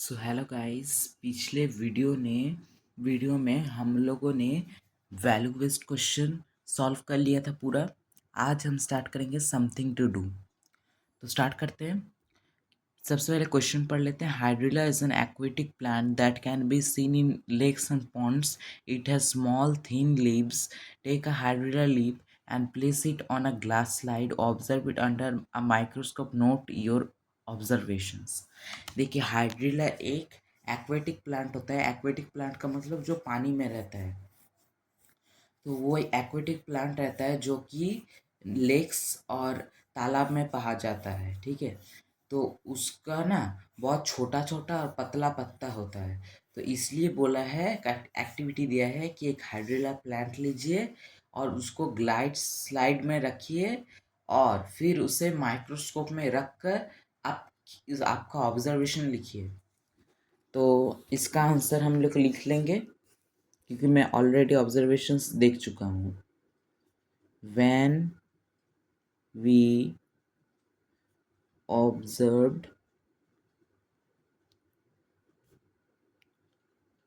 So hello guys, पिछले video में हम लोगों ने वैल्यू बेस्ड क्वेश्चन सॉल्व कर लिया था पूरा। आज हम स्टार्ट करेंगे समथिंग टू डू। तो स्टार्ट करते हैं। सबसे पहले क्वेश्चन पढ़ लेते हैं। Hydrilla is an aquatic plant that can be seen in lakes and ponds. It has small thin leaves. Take a hydrilla leaf and place it on a glass slide. Observe it under a microscope. Note your observations. देखिए, hydrilla एक aquatic plant होता है। Aquatic plant का मतलब जो पानी में रहता है। तो वो एक एक्वेटिक प्लांट रहता है जो कि लेक्स और तालाब में पाया जाता है। ठीक है, तो उसका ना बहुत छोटा छोटा और पतला पत्ता होता है। तो इसलिए बोला है, एक्टिविटी दिया है कि एक हाइड्रिला प्लांट लीजिए और उसको ग्लाइड स्लाइड में रखिए और फिर उसे माइक्रोस्कोप में रख कर आप आपका ऑब्जर्वेशन लिखिए। तो इसका आंसर हम लोग लिख लेंगे क्योंकि मैं ऑलरेडी ऑब्जर्वेशंस देख चुका हूँ। When we observed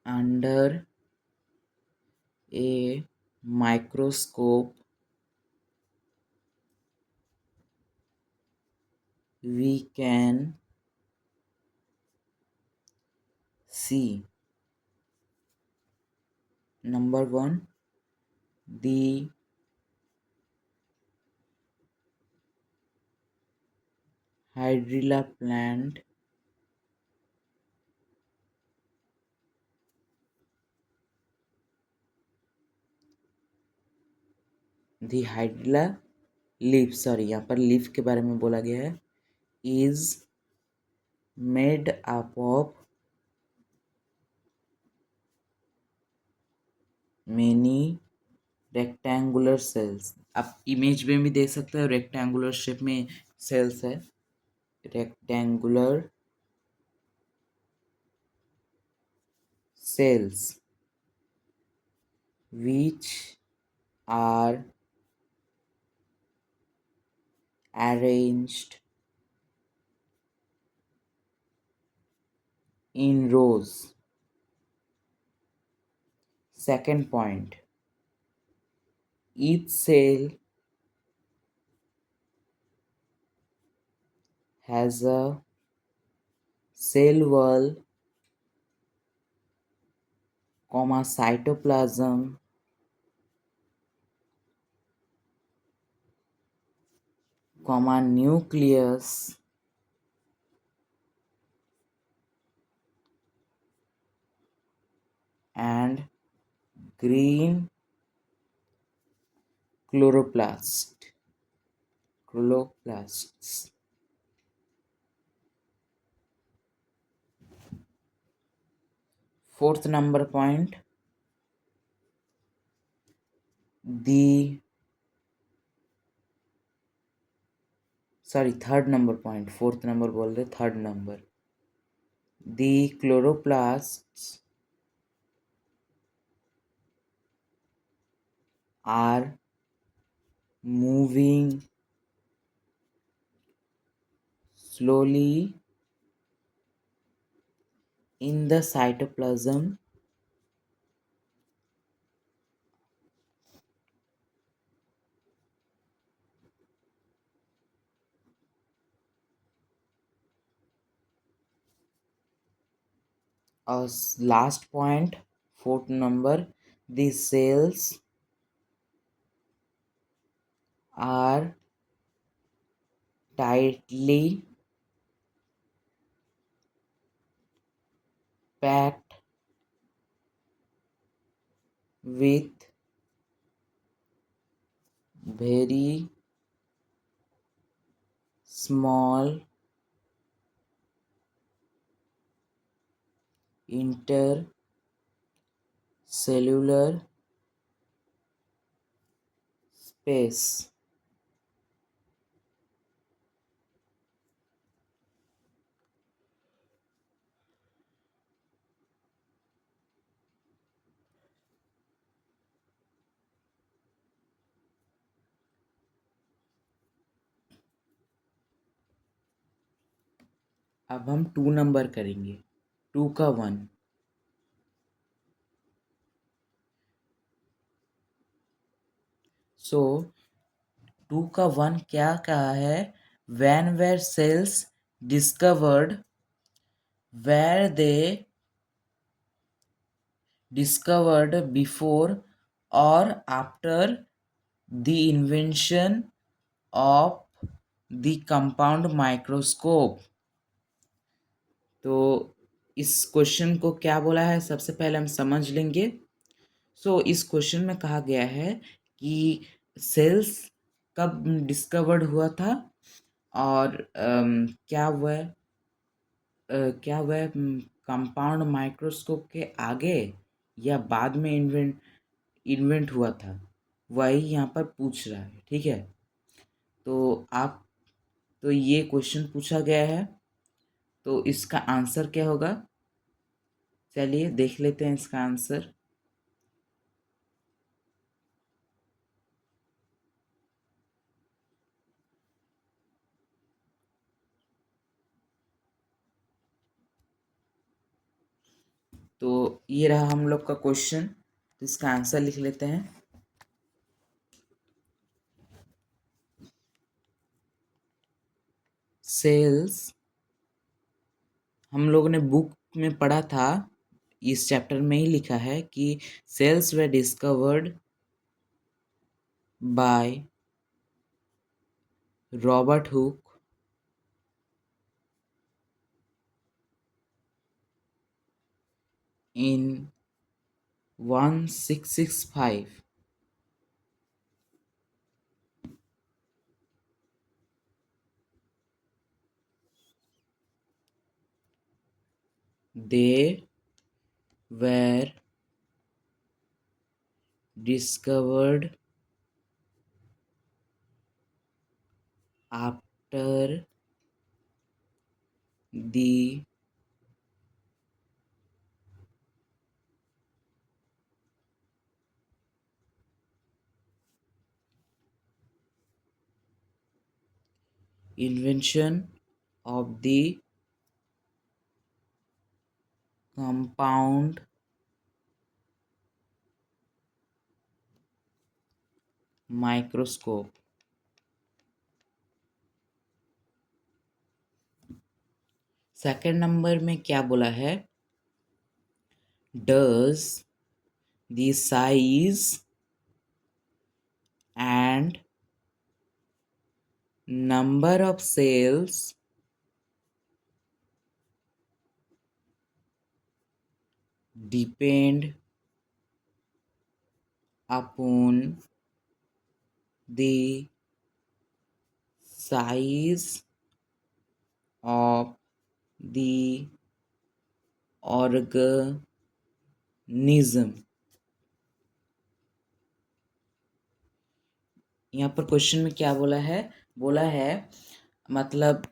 under a microscope, we can see, number one, the hydrilla plant the hydrilla leaf, sorry यहाँ पर लीफ के बारे में बोला गया है, is made up of many rectangular cells. आप इमेज में भी देख सकते हो, रेक्टेंगुलर शेप में सेल्स है। Rectangular cells which are arranged in rows. Second point, each cell has a cell wall, cytoplasm, nucleus, and green chloroplasts. Fourth number point, third number point, fourth number बोल रहे, third number, the chloroplasts are moving slowly in the cytoplasm last point, fourth number, these cells are tightly packed with very small intercellular space. अब हम 2 number करेंगे। 2 का 1। सो 2 का 1 क्या कहा है? When were cells discovered? Were they discovered before or after the invention of the compound microscope? तो इस क्वेश्चन को क्या बोला है सबसे पहले हम समझ लेंगे। इस क्वेश्चन में कहा गया है कि सेल्स कब डिस्कवर्ड हुआ था और क्या वह कंपाउंड माइक्रोस्कोप के आगे या बाद में इन्वेंट हुआ था, वही यहाँ पर पूछ रहा है। ठीक है, तो आप तो ये क्वेश्चन पूछा गया है, तो इसका आंसर क्या होगा? चलिए देख लेते हैं इसका आंसर। तो ये रहा हम लोग का क्वेश्चन, तो इसका आंसर लिख लेते हैं। सेल्स, हम लोगों ने बुक में पढ़ा था, इस चैप्टर में ही लिखा है कि cells were discovered by Robert Hooke in 1665. They were discovered after the invention of the compound microscope. Second number में क्या बोला है? Does the size and number of cells depend upon the size of the organism? यहाँ पर question में क्या बोला है? बोला है मतलब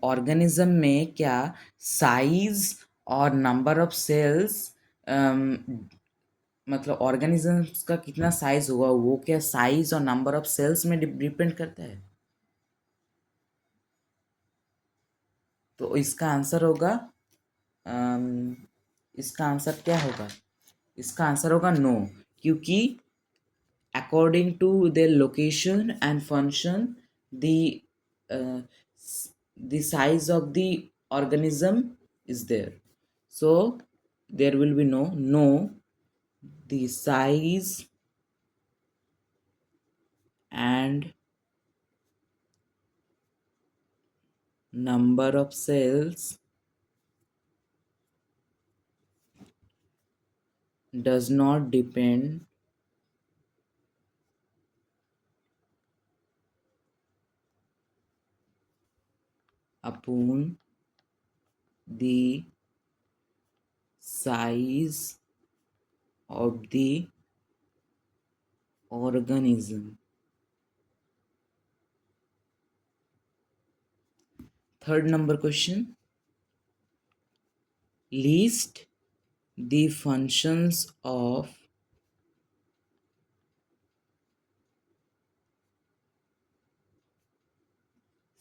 ऑर्गेनिज्म में क्या साइज और नंबर ऑफ सेल्स, मतलब ऑर्गेनिजम्स का कितना साइज होगा वो क्या साइज और नंबर ऑफ सेल्स में डिपेंड करता है? तो इसका आंसर होगा, इसका आंसर क्या होगा? इसका आंसर होगा नो, क्योंकि according to their location and function, uh, the size of the organism is there. So there will be no the size and number of cells does not depend upon the size of the organism. Third number question. List the functions of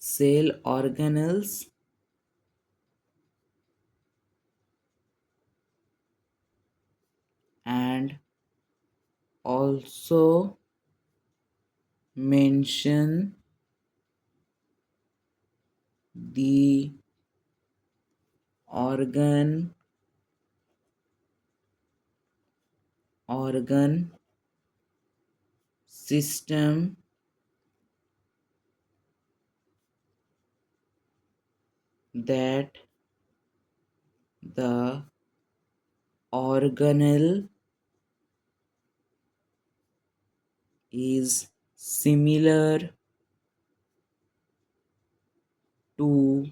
cell organelles and also mention the organ system that the organelle is similar to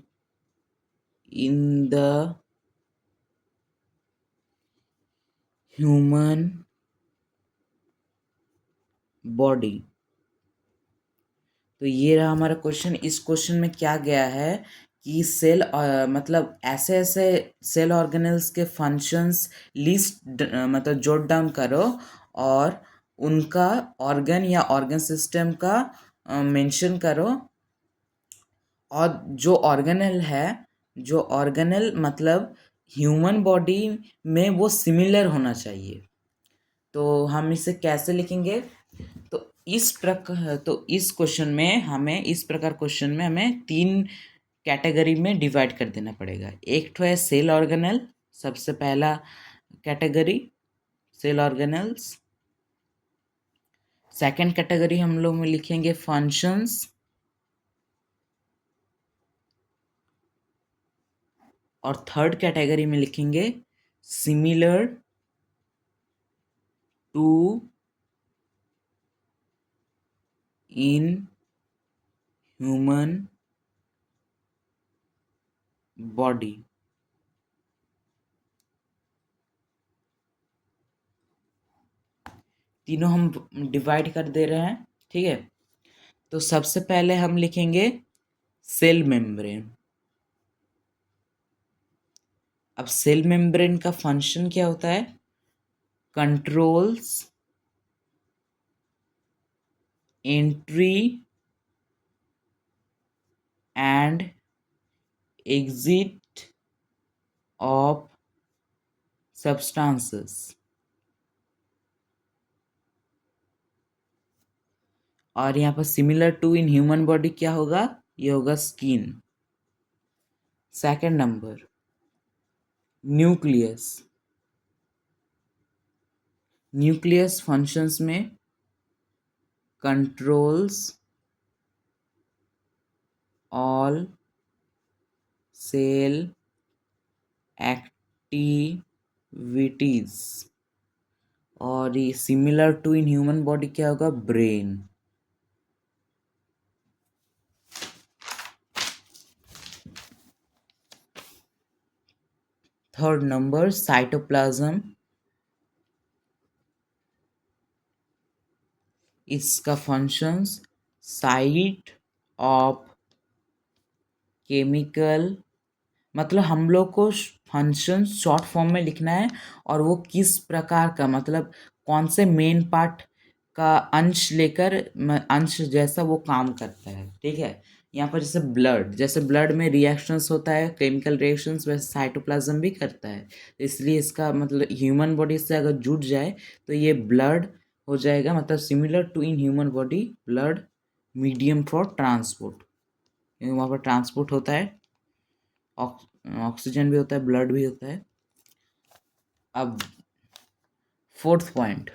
in the human body. तो ये रहा हमारा question. इस question में क्या गया है कि सेल मतलब ऐसे ऐसे सेल ऑर्गेनल्स के फंक्शंस लिस्ट मतलब जोट डाउन करो और उनका ऑर्गन या ऑर्गन सिस्टम का मेंशन करो। और जो ऑर्गेनल मतलब ह्यूमन बॉडी में वो सिमिलर होना चाहिए। तो हम इसे कैसे लिखेंगे? तो इस प्रकार क्वेश्चन में हमें 3 कैटेगरी में डिवाइड कर देना पड़ेगा। एक तो है सेल ऑर्गेनल, सबसे पहला category cell organelles. Second category हम लोग में लिखेंगे फंक्शंस। और थर्ड कैटेगरी में लिखेंगे similar to in human body. तीनों हम डिवाइड कर दे रहे हैं, ठीक है। तो सबसे पहले हम लिखेंगे सेल मेम्ब्रेन। अब सेल मेम्ब्रेन का फंक्शन क्या होता है? Controls entry and exit of substances. और यहाँ पर similar to in human body क्या होगा? ये होगा skin. Second number nucleus. Nucleus functions में कंट्रोल्स ऑल सेल एक्टिविटीज। और ये similar to in human body क्या होगा? ब्रेन। Third number cytoplasm. इसका फंक्शंस साइट ऑफ केमिकल, मतलब हम लोग को फंक्शन शॉर्ट फॉर्म में लिखना है और वो किस प्रकार का, मतलब कौन से मेन पार्ट का अंश लेकर अंश जैसा वो काम करता है, ठीक है। यहाँ पर जैसे ब्लड में रिएक्शंस होता है, केमिकल रिएक्शंस, वैसे साइटोप्लाज्म भी करता है। तो इसलिए इसका मतलब ह्यूमन बॉडी से अगर जुड़ जाए तो ये ब्लड हो जाएगा, मतलब similar to in human body blood medium for transport. वहाँ पर ट्रांसपोर्ट होता है, ऑक्सीजन भी होता है, ब्लड भी होता है। अब fourth point,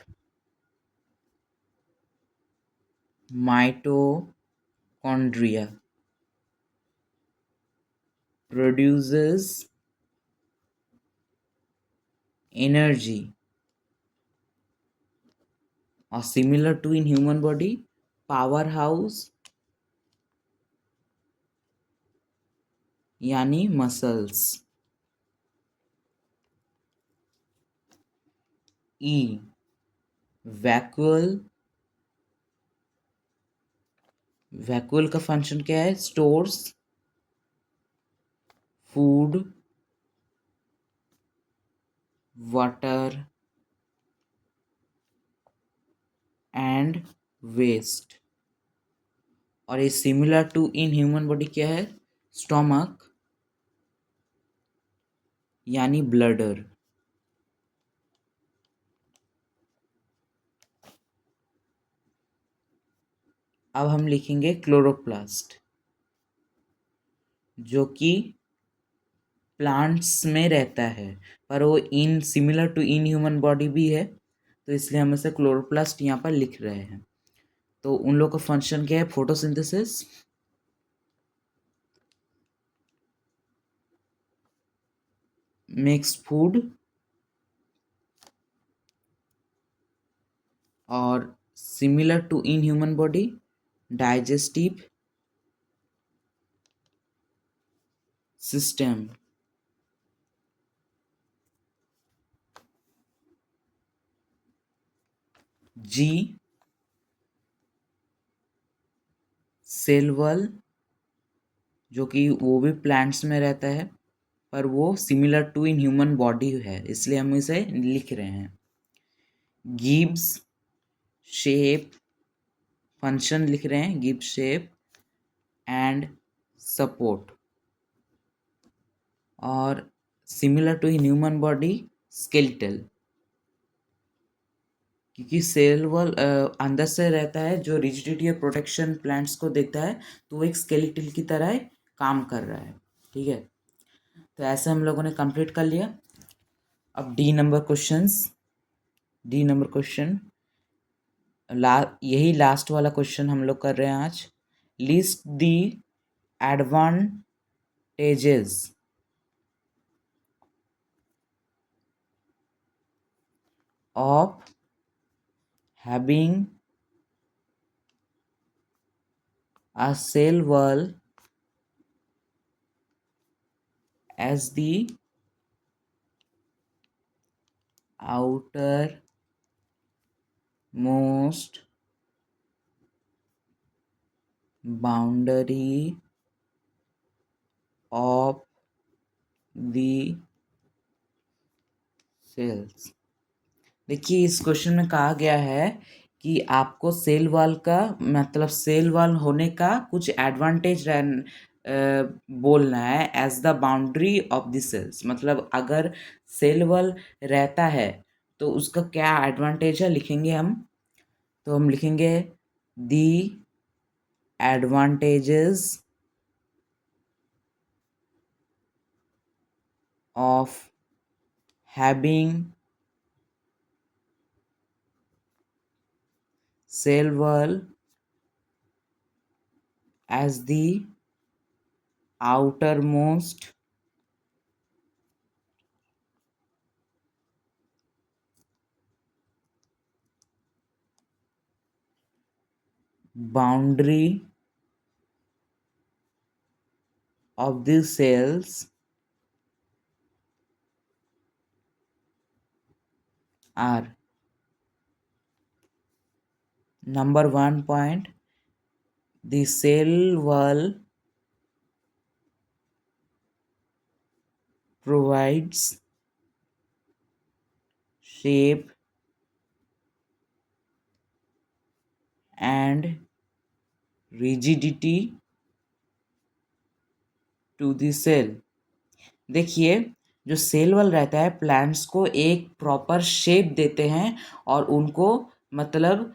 mitochondria produces energy और similar to in human body powerhouse यानी मसल्स। E vacuole. वैक्यूल का फंक्शन क्या है? Stores food, water and waste. और ये similar to in human body क्या है? स्टोमक यानी ब्लडर। अब हम लिखेंगे क्लोरोप्लास्ट, जो कि प्लांट्स में रहता है, पर वो in similar to in human body भी है, तो इसलिए हम इसे क्लोरोप्लास्ट यहाँ पर लिख रहे हैं। तो उन लोग का फंक्शन क्या है? फोटोसिंथेसिस, मेक्स फूड, और similar to in human body, digestive system. जी, सेल वॉल, जो कि वो भी प्लांट्स में रहता है, पर वो similar to in human body है, इसलिए हम इसे लिख रहे हैं। गिब्स शेप, फंक्शन लिख रहे हैं, गिव शेप एंड सपोर्ट, और similar to human body, skeletal, क्योंकि सेल वॉल अंदर से रहता है, जो रिजिडिटी और प्रोटेक्शन प्लांट्स को देता है, तो वो एक स्केलेटल की तरह काम कर रहा है। ठीक है, तो ऐसे हम लोगों ने कंप्लीट कर लिया। अब डी नंबर क्वेश्चन, यही लास्ट वाला क्वेश्चन हम लोग कर रहे हैं आज। List the advantages of having a cell wall as the outermost boundary of the cells। देखिए, इस क्वेश्चन में कहा गया है कि आपको सेल वॉल का मतलब सेल वॉल होने का कुछ एडवांटेज बोलना है as the boundary of the cells. मतलब अगर सेल वॉल रहता है तो उसका क्या एडवांटेज है, लिखेंगे हम। तो हम लिखेंगे the advantages of having cell wall as the outermost boundary of the cells are, number 1 point, the cell wall provides shape and rigidity to the cell। देखिए, जो सेल वॉल रहता है प्लांट्स को एक प्रॉपर शेप देते हैं और उनको मतलब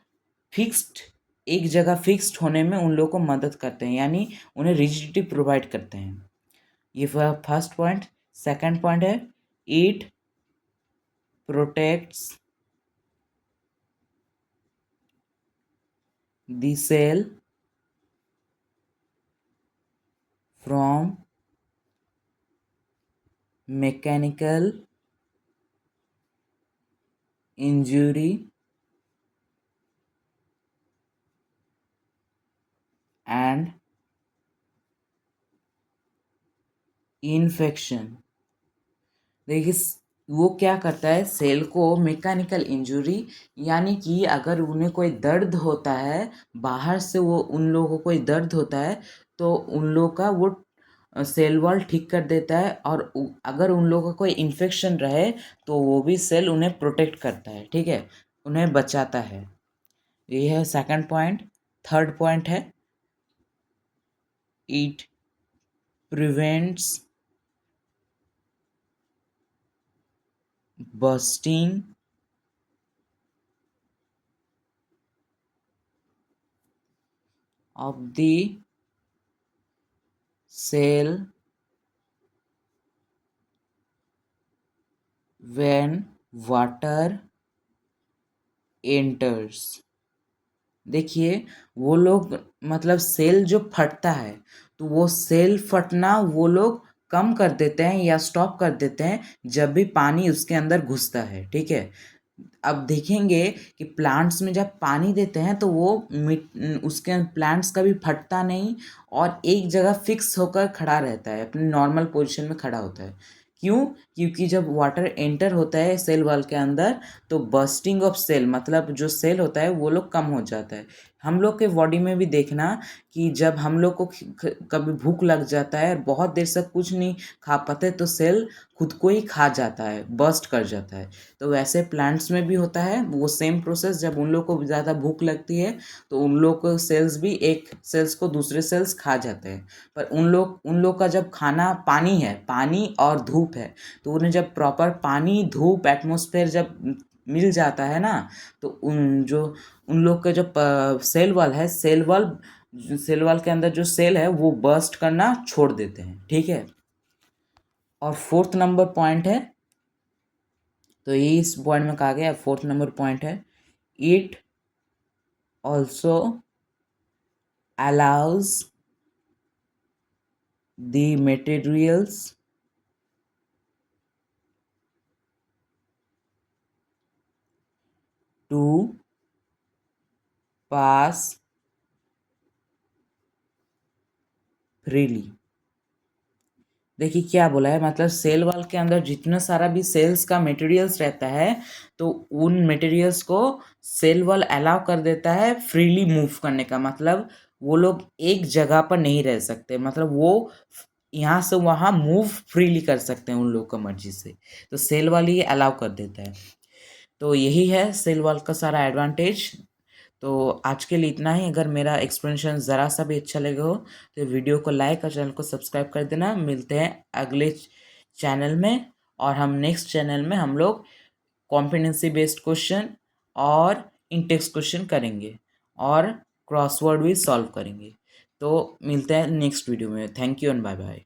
फिक्स्ड एक जगह फिक्स्ड होने में उन लोगों को मदद करते हैं, यानी उन्हें रिजिडिटी प्रोवाइड करते हैं। ये फर्स्ट पॉइंट। सेकंड पॉइंट है it protects the cell from mechanical injury and infection. देखिए, वो क्या करता है, सेल को मैकेनिकल इंजरी, यानी कि अगर उन्हें कोई दर्द होता है, बाहर से वो उन लोगों को कोई दर्द होता है, तो उन लोगों का वो सेल वॉल ठीक कर देता है, और अगर उन लोगों का कोई इन्फेक्शन रहे तो वो भी सेल उन्हें प्रोटेक्ट करता है। ठीक है, उन्हें बचाता है। ये है सेकंड पॉइंट। थर्ड पॉइंट है it prevents bursting of the cell when water enters। देखिए, वो लोग मतलब सेल जो फटता है तो वो सेल फटना वो लोग कम कर देते हैं या स्टॉप कर देते हैं जब भी पानी उसके अंदर घुसता है, ठीक है। अब देखेंगे कि प्लांट्स में जब पानी देते हैं तो वो उसके प्लांट्स कभी फटता नहीं और एक जगह फिक्स होकर खड़ा रहता है, अपनी नॉर्मल पोजीशन में खड़ा होता है। क्यों? क्योंकि जब वाटर एंटर होता है सेल वॉल के अंदर तो बर्स्टिंग ऑफ सेल मतलब जो सेल होता है वो लोग कम हो जाता है। हम लोग के बॉडी में भी देखना कि जब हम लोग को कभी भूख लग जाता है और बहुत देर से कुछ नहीं खा पाते तो सेल खुद को ही खा जाता है, बर्स्ट कर जाता है। तो वैसे प्लांट्स में भी होता है वो सेम प्रोसेस। जब उन लोग को ज़्यादा भूख लगती है तो उन लोग को सेल्स भी एक सेल्स को दूसरे सेल्स खा जाते हैं। पर उन लोग का जब खाना पानी है, पानी और धूप है, तो उन्हें जब प्रॉपर पानी धूप एटमॉस्फेयर जब मिल जाता है ना तो उन लोग का जो सेल वॉल है सेल वॉल के अंदर जो सेल है वो बर्स्ट करना छोड़ देते हैं, ठीक है। और फोर्थ नंबर पॉइंट है, तो ये इस पॉइंट में कहा गया फोर्थ नंबर पॉइंट है, it also allows the materials to pass freely। देखिए क्या बोला है, मतलब सेल वॉल के अंदर जितना सारा भी सेल्स का मटेरियल्स रहता है तो उन मटेरियल्स को सेल वॉल अलाउ कर देता है फ्रीली मूव करने का। मतलब वो लोग एक जगह पर नहीं रह सकते, मतलब वो यहाँ से वहाँ मूव फ्रीली कर सकते हैं उन लोग का मर्जी से। तो सेल वॉल ये अलाउ कर देता है। तो यही है सेल वॉल का सारा एडवांटेज। तो आज के लिए इतना ही। अगर मेरा एक्सप्लेनेशन ज़रा सा भी अच्छा लगा हो तो वीडियो को लाइक और चैनल को सब्सक्राइब कर देना। मिलते हैं अगले चैनल में, और हम नेक्स्ट चैनल में हम लोग कॉम्पिटेंसी बेस्ड क्वेश्चन और इंटेक्स क्वेश्चन करेंगे और क्रॉसवर्ड भी सॉल्व करेंगे। तो मिलते हैं नेक्स्ट वीडियो में। Thank you and bye bye.